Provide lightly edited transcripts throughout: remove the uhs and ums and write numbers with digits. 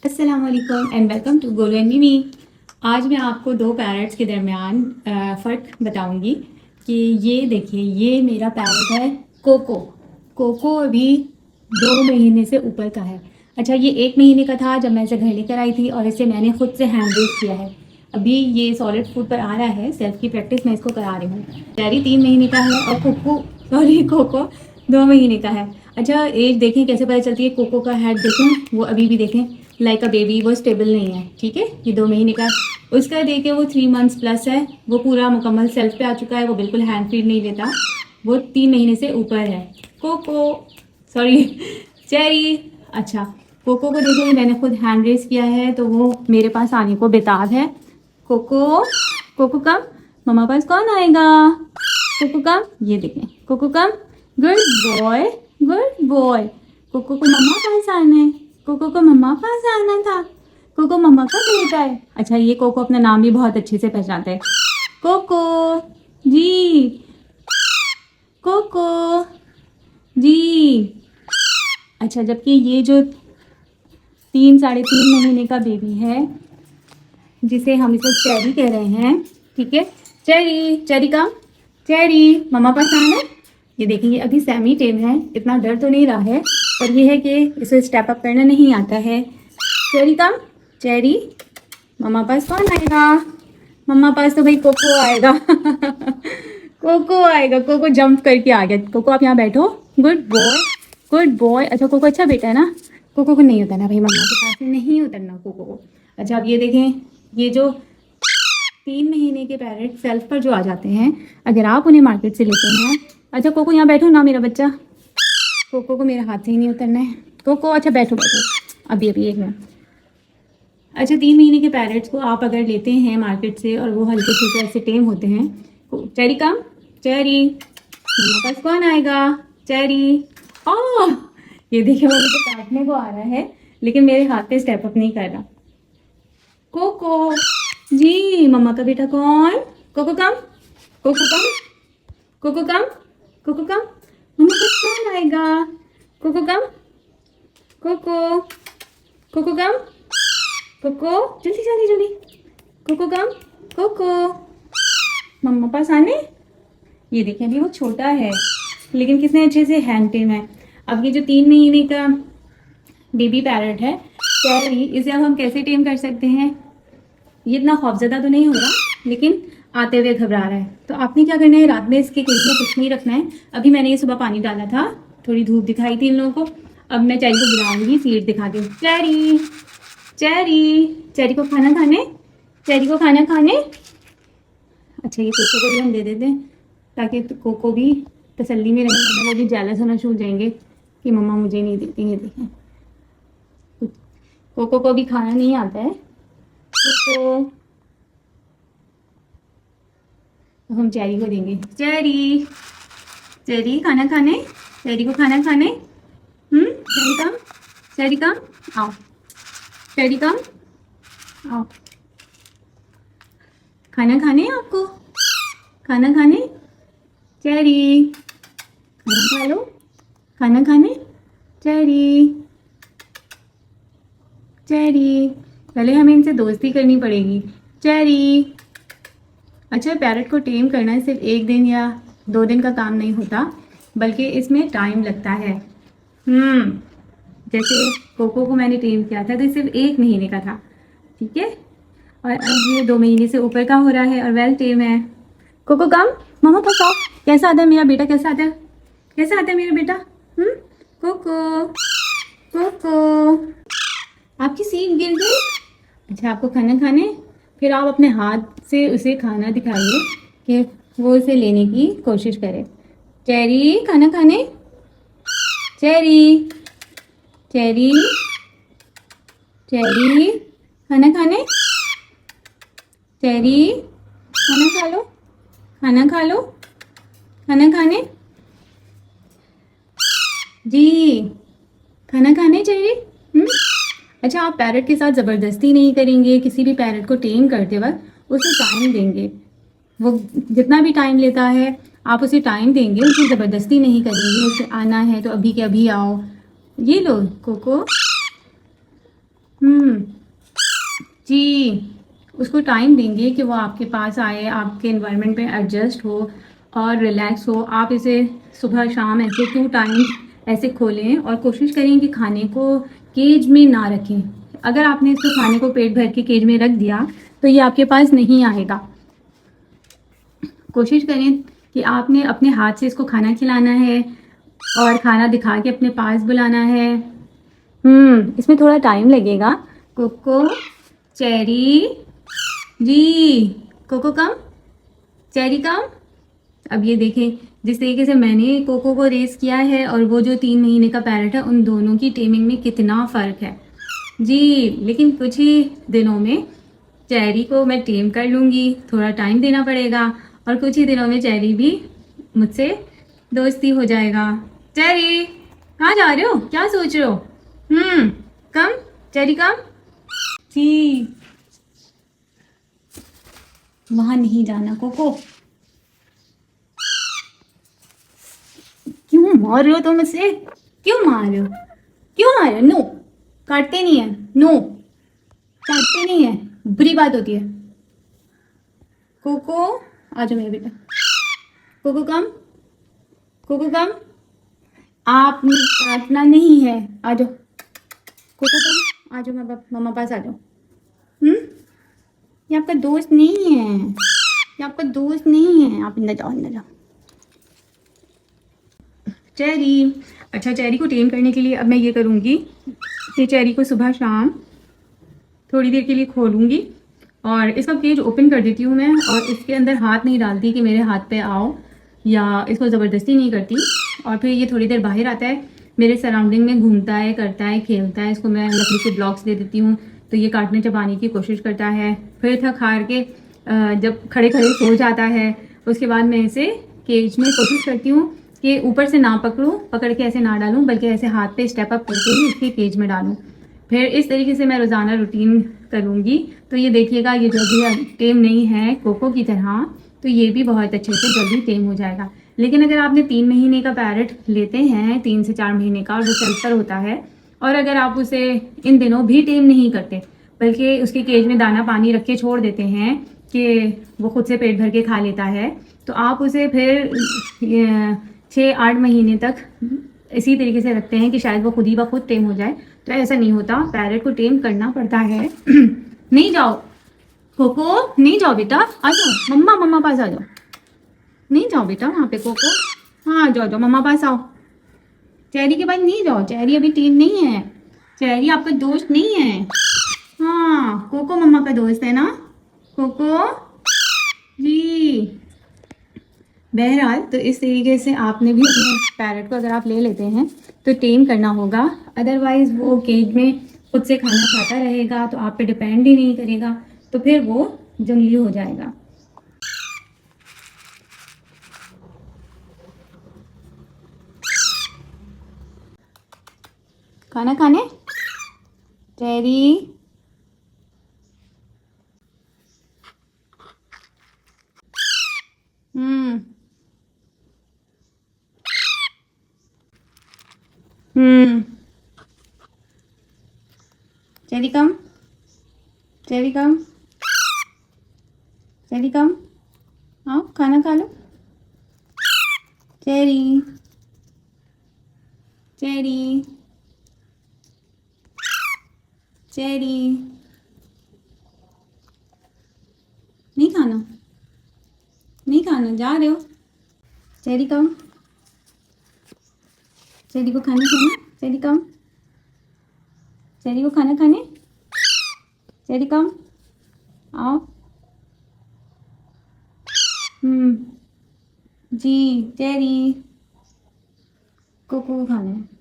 अस्सलाम वालेकुम and welcome to Golu and Mimi. आज मैं आपको दो पैरट्स के दरमियान फ़र्क बताऊंगी कि ये देखिए, ये मेरा पैरट है कोको। कोको अभी 2 महीने से ऊपर का है। अच्छा, ये 1 महीने का था जब मैं इसे घर लेकर आई थी और इसे मैंने खुद से हैंड रेस किया है। अभी ये सॉलिड फूड पर आ रहा है, सेल्फ की प्रैक्टिस मैं इसको करा रही हूँ। चेरी 3 महीने का है और कोको 2 महीने का है। अच्छा, एज देखें कैसे पता चलती है। कोको का हेड देखें, वो अभी भी देखें लाइक अ बेबी, वो स्टेबल नहीं है। ठीक है, ये 2 महीने का। उसका देखे वो 3 मंथ्स प्लस है, वो पूरा मुकम्मल सेल्फ पे आ चुका है, वो बिल्कुल हैंड फीड नहीं लेता, वो 3 महीने से ऊपर है। Coco, sorry, Cherry. अच्छा, कोको को देखो, मैंने खुद हैंड रेस किया है तो वो मेरे पास आने को बेताब है। कोको, कोको कम, मम्मा पास कौन आएगा? कोको कम, ये देखें, Coco come, good boy, good boy. Coco को मम्मा पास आना है, कोको को मम्मा पास आना था, कोको मम्मा का बेटा है। अच्छा, ये कोको अपना नाम भी बहुत अच्छे से पहचानता है। कोको जी, कोको जी। अच्छा, जबकि ये जो 3 साढ़े 3 महीने का बेबी है, जिसे हम इसे चेरी कह रहे हैं, ठीक है, चेरी, चेरी का, चेरी मम्मा पास आना है। ये देखेंगे, अभी सेमी टेम है, इतना डर तो नहीं रहा है, पर यह है कि इसे स्टेप अप करना नहीं आता है। चेरी का, चेरी, मम्मा पास कौन आएगा? मम्मा पास तो भाई कोको आएगा। कोको आएगा, कोको जंप करके आ गया। कोको आप यहाँ बैठो, गुड बॉय, गुड बॉय। अच्छा, कोको अच्छा बेटा है ना। कोको को नहीं उतरना भाई, मम्मा के पास में नहीं उतरना कोको को। अच्छा, अब ये देखें, ये जो 3 महीने के पैरेट सेल्फ पर जो आ जाते हैं, अगर आप उन्हें मार्केट से लेते हैं। अच्छा कोको, यहाँ बैठो ना मेरा बच्चा। कोको को मेरे हाथ से ही नहीं उतरना है। कोको, अच्छा बैठो बैठो, अभी अभी 1 मिनट। अच्छा, 3 महीने के पैरेट्स को आप अगर लेते हैं मार्केट से और वो हल्के फुल्के ऐसे टेम होते हैं। चेरी कम, चेरी, मम्मा पास कौन आएगा? चेरी। ओह, ये देखिए, वो मुझे काटने को आ रहा है लेकिन मेरे हाथ पे स्टेप अप नहीं कर रहा। कोको जी, मम्मा का बेटा कौन? कोको कम, कोको कम, कोको कम, कोको कम, मम्मा का कौन आएगा? कोको कम, कोको, कोको कम, कोको, जल्दी जल्दी जल्दी, कोको कम, कोको, मम्मा पास आने। ये देखिए, अभी वो छोटा है लेकिन कितने अच्छे से हैंड टेम है। अब ये जो 3 महीने का बेबी पैरट है चेरी, इसे अब हम कैसे टेम कर सकते हैं? ये इतना खौफजदा तो नहीं हो रहा लेकिन आते हुए घबरा रहा है। तो आपने क्या करना है, रात में इसके केस में कुछ नहीं रखना है। अभी मैंने ये सुबह पानी डाला था, थोड़ी धूप दिखाई थी इन लोगों को। अब मैं चेरी को बुलाऊंगी, सीट दिखा के। चेरी, चेरी, चेरी को खाना खाने, चेरी को खाना खाने। अच्छा, ये कोको को भी हम दे देते हैं ताकि तो कोको भी तसल्ली में रहे, वो भी जेलस होना शुरू हो जाएंगे कि मम्मा मुझे नहीं देती। ये देखें, कोको को भी खाना नहीं आता है। कोको, तो हम चेरी को देंगे। चेरी, चेरी खाना खाने, चेरी को खाना खाने। चेरी कम, चेरी कम, आओ, चेरी कम, आओ, खाना खाने आपको, खाना खाने। चेरी, खाना खा लो, खाना खाने। चेरी, चेरी, पहले हमें इनसे दोस्ती करनी पड़ेगी। चेरी। अच्छा, पैरट को टेम करना सिर्फ 1 दिन या 2 दिन का काम नहीं होता, बल्कि इसमें टाइम लगता है। जैसे कोको को मैंने टेम किया था तो सिर्फ 1 महीने का था, ठीक है, और अब ये 2 महीने से ऊपर का हो रहा है और वेल टेम है। कोको कम, मम्मा पास आओ। कैसा आता है मेरा बेटा, कैसा आता है, कैसा आता है मेरा बेटा? कोको, कोको, आपकी सीट गिर गई। अच्छा, आपको खाना खाने, फिर आप अपने हाथ से उसे खाना दिखाइए कि वो उसे लेने की कोशिश करे। चेरी, खाना खाने, चेरी, चेरी, चेरी, खाना खाने, चेरी, खाना खा लो, खाना खा लो, खाना खाने जी, खाना खाने चेरी। अच्छा, आप पैरट के साथ ज़बरदस्ती नहीं करेंगे, किसी भी पैरट को टेम करते वक्त उसे टाइम देंगे। वो जितना भी टाइम लेता है आप उसे टाइम देंगे, उसे ज़बरदस्ती नहीं करेंगे। उसे आना है तो अभी के अभी आओ। ये लो कोको, जी, उसको टाइम देंगे कि वो आपके पास आए, आपके एनवायरनमेंट में एडजस्ट हो और रिलैक्स हो। आप इसे सुबह शाम ऐसे 2 टाइम्स ऐसे खोलें और कोशिश करें कि खाने को केज में ना रखें। अगर आपने इसको खाने को पेट भर के केज में रख दिया तो ये आपके पास नहीं आएगा। कोशिश करें कि आपने अपने हाथ से इसको खाना खिलाना है और खाना दिखा के अपने पास बुलाना है। इसमें थोड़ा टाइम लगेगा। कोको, चेरी, जी, कोको कम, चेरी कम। अब ये देखें, जिस तरीके से मैंने कोको को रेस किया है और वो जो 3 महीने का पैरेट है, उन दोनों की टेमिंग में कितना फ़र्क है। जी, लेकिन कुछ ही दिनों में चेरी को मैं टेम कर लूँगी, थोड़ा टाइम देना पड़ेगा और कुछ ही दिनों में चेरी भी मुझसे दोस्ती हो जाएगा। चेरी, कहाँ जा रहे हो? क्या सोच रहे हो? कम, चेरी कम। जी, वहाँ नहीं जाना कोको। क्यों मार रहे हो तुम इसे? क्यों मार रहे हो? क्यों मार रहे हो? नो, काटते नहीं है। नो, काटते नहीं है, बुरी बात होती है। कोको, आ जाओ मेरे बेटा। कोको कम, कोको कम। आपने काटना नहीं है, आ जाओ। कोको कम, आ जाओ, मम्मा पास आ जाओ। ये आपका दोस्त नहीं है, ये आपका दोस्त नहीं है। आप अंदर जाओ, अंदर जाओ। चेरी, अच्छा, चेरी को टेम करने के लिए अब मैं ये करूँगी कि चेरी को सुबह शाम थोड़ी देर के लिए खोलूँगी और इसका केज ओपन कर देती हूँ मैं, और इसके अंदर हाथ नहीं डालती कि मेरे हाथ पे आओ, या इसको ज़बरदस्ती नहीं करती। और फिर ये थोड़ी देर बाहर आता है, मेरे सराउंडिंग में घूमता है, करता है, खेलता है। इसको मैं लकड़ी के ब्लॉक्स दे देती हूँ तो ये काटने चबाने की कोशिश करता है। फिर थक हार के जब खड़े खड़े सो जाता है, उसके बाद मैं इसे केज में कोशिश करती हूँ कि ऊपर से ना पकड़ूँ, पकड़ के ऐसे ना डालूँ, बल्कि ऐसे हाथ पे स्टेप अप करके ही इसके केज में डालूँ। फिर इस तरीके से मैं रोज़ाना रूटीन करूँगी। तो ये देखिएगा, ये जो भी टेम नहीं है कोको की तरह, तो ये भी बहुत अच्छे से जल्दी टेम हो जाएगा। लेकिन अगर आपने 3 महीने का पैरेट लेते हैं, 3 से 4 महीने का, और वो सेल्फ होता है, और अगर आप उसे इन दिनों भी टेम नहीं करते, बल्कि उसके केज में दाना पानी रख के छोड़ देते हैं कि वो खुद से पेट भर के खा लेता है, तो आप उसे फिर 6-8 महीने तक इसी तरीके से रखते हैं कि शायद वो खुद ही ब खुद टेम हो जाए। तो ऐसा नहीं होता, पैरेट को टेम करना पड़ता है। नहीं जाओ कोको, नहीं जाओ बेटा, आ जाओ, मम्मा पास आ जाओ। नहीं जाओ बेटा वहाँ पे कोको, हाँ जाओ जाओ, मम्मा पास आओ। चेरी के पास नहीं जाओ, चेरी अभी टीम नहीं है, चेरी आपका दोस्त नहीं है। हाँ, कोको मम्मा का दोस्त है ना, कोको जी। बहरहाल, तो इस तरीके से आपने भी अपने पैरेट को अगर आप ले लेते हैं तो टेम करना होगा, अदरवाइज़ वो केज में खुद से खाना खाता रहेगा तो आप पे डिपेंड ही नहीं करेगा, तो फिर वो जंगली हो जाएगा। खाना खाने चेरी, हम्म हम्म चेरी कम, चेरी कम, चेरी कम, आओ खाना खा लो। चेरी, चेरी, चेरी, नहीं खाना, नहीं खाना, जा रहे हो? चेरी कम, चेरी को खाना खाना, चेरी कम, चेरी को खाना खाने, चेरी कम, आओ। जी, चेरी, कोको को खाना है।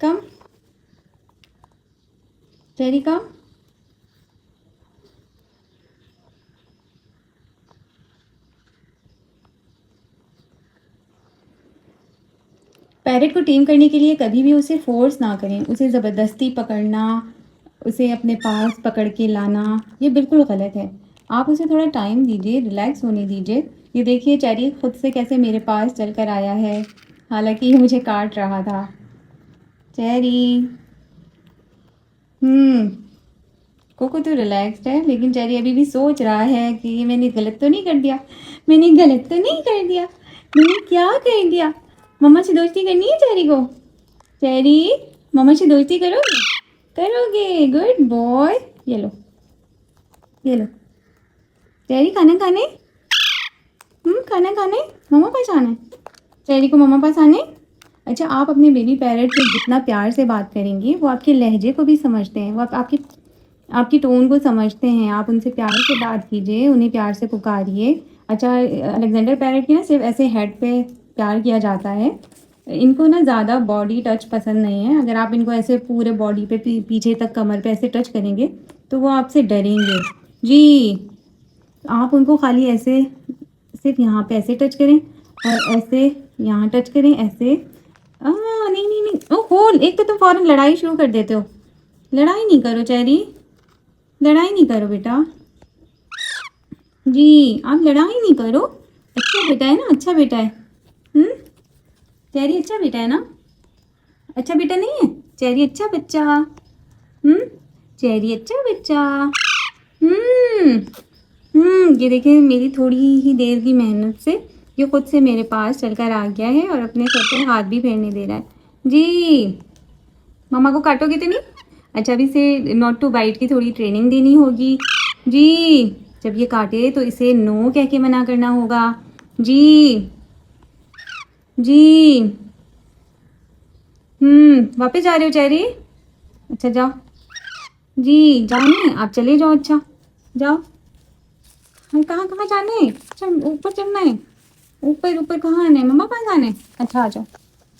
कम, चेरी कम। पैरेट को टेम करने के लिए कभी भी उसे फोर्स ना करें, उसे ज़बरदस्ती पकड़ना, उसे अपने पास पकड़ के लाना, ये बिल्कुल गलत है। आप उसे थोड़ा टाइम दीजिए, रिलैक्स होने दीजिए, ये देखिए चेरी खुद से कैसे मेरे पास चलकर आया है, हालांकि ये मुझे काट रहा था। चेरी। कोको तो रिलैक्स्ड है, लेकिन चेरी अभी भी सोच रहा है कि मैंने गलत तो नहीं कर दिया, मैंने गलत तो नहीं कर दिया, मैंने क्या कर दिया। मम्मा से दोस्ती करनी है चेरी को। चेरी, मम्मा से दोस्ती करोगे? करोगे, गुड बॉय। ये लो, ये लो। चेरी खाना खाने, खाना खाने मम्मा पास आना है। चेरी को मम्मा पास आने। अच्छा, आप अपने बेबी पैरट से जितना प्यार से बात करेंगे, वो आपके लहजे को भी समझते हैं, वो आपकी आपकी टोन को समझते हैं। आप उनसे प्यार से बात कीजिए, उन्हें प्यार से पुकारिए। अच्छा, अलेक्जेंडर पैरट की ना सिर्फ ऐसे हेड पे प्यार किया जाता है, इनको ना ज़्यादा बॉडी टच पसंद नहीं है। अगर आप इनको ऐसे पूरे बॉडी पे पीछे तक कमर पे ऐसे टच करेंगे तो वो आपसे डरेंगे। जी, आप उनको खाली ऐसे सिर्फ यहाँ पे ऐसे टच करें और ऐसे यहाँ टच करें, ऐसे। नहीं नहीं नहीं, ओहो, एक तो तुम फौरन लड़ाई शुरू कर देते हो। लड़ाई नहीं करो चेरी, लड़ाई नहीं करो बेटा। जी, आप लड़ाई नहीं करो। अच्छा बेटा है ना, अच्छा बेटा है। चेरी अच्छा बेटा है ना? अच्छा बेटा नहीं है चेरी? अच्छा बच्चा। चेरी अच्छा बच्चा। ये देखिए मेरी थोड़ी ही देर की मेहनत से ये खुद से मेरे पास चलकर आ गया है और अपने सर पे हाथ भी फेरने दे रहा है। जी, मम्मा को काटोगे तो नहीं? अच्छा, अभी से नॉट टू बाइट की थोड़ी ट्रेनिंग देनी होगी। जी, जब ये काटे तो इसे नो कह के मना करना होगा। जी जी। वापस जा रहे हो चेरी? अच्छा जाओ। जी, जाने आप चले जाओ। अच्छा जाओ। हाँ, कहाँ कहाँ जाना है? अच्छा, ऊपर चढ़ना है। ऊपर ऊपर कहाँ आना है? मम्मा पास आना है। अच्छा आ जाओ।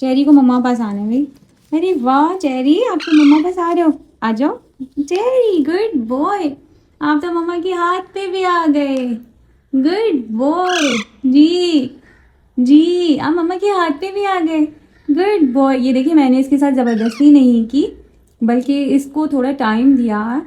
चेरी को मम्मा पास आना है भाई। अरे वाह चेरी, आप तो मम्मा पास आ रहे हो। आ जाओ चेरी, गुड बॉय। आप तो मम्मा के हाथ पे भी आ गए। Good boy. जी जी, आप मम्मा के हाथ पे भी आ गए। Good boy. ये देखिए मैंने इसके साथ ज़बरदस्ती नहीं की, बल्कि इसको थोड़ा टाइम दिया।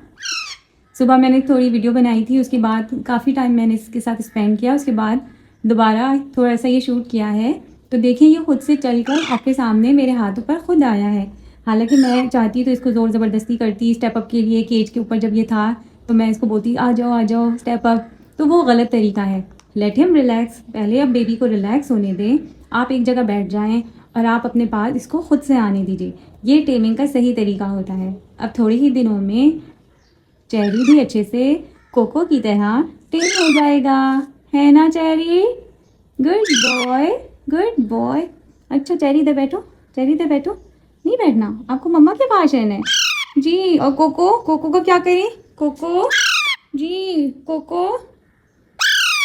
सुबह मैंने थोड़ी वीडियो बनाई थी, उसके बाद काफ़ी टाइम मैंने इसके साथ स्पेंड किया, उसके बाद दोबारा थोड़ा सा ये शूट किया है। तो देखिए ये खुद से चलकर आपके सामने मेरे हाथों पर खुद आया है। हालांकि मैं चाहती तो इसको ज़ोर ज़बरदस्ती करती स्टेप अप के लिए, केज के ऊपर जब ये था तो मैं इसको बोलती आ जाओ स्टेप अप, तो वो गलत तरीका है। लेट हिम रिलैक्स, पहले अब बेबी को रिलैक्स होने दें। आप एक जगह बैठ जाएं और आप अपने पास इसको खुद से आने दीजिए। ये टेमिंग का सही तरीका होता है। अब थोड़े ही दिनों में चेरी भी अच्छे से कोको की तरह टेम हो जाएगा, है ना cherry? Good boy, good boy. अच्छा चेरी इधर बैठो, चेरी इधर बैठो। नहीं बैठना, आपको मम्मा के पास रहना है। जी, और कोको, कोको को क्या करें? कोको, जी कोको,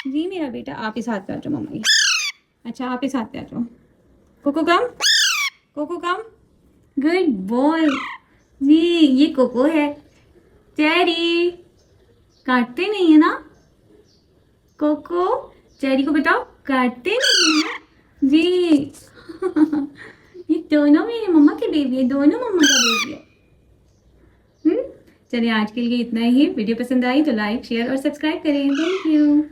जी मेरा बेटा, आप इस हाथ पे आ जाओ मम्मा की। अच्छा आप इस हाथ पे आ जाओ। कोको कम, कोको कम, गुड बॉय। जी, ये कोको है। चेरी, काटते नहीं है ना? कोको, चेरी को बताओ काटते नहीं है ना? जी। ये दोनों मेरे मम्मा के बेबी है, दोनों मम्मा का बेबी है। चलिए आज के लिए इतना ही। वीडियो पसंद आई तो लाइक शेयर और सब्सक्राइब करें। Thank you.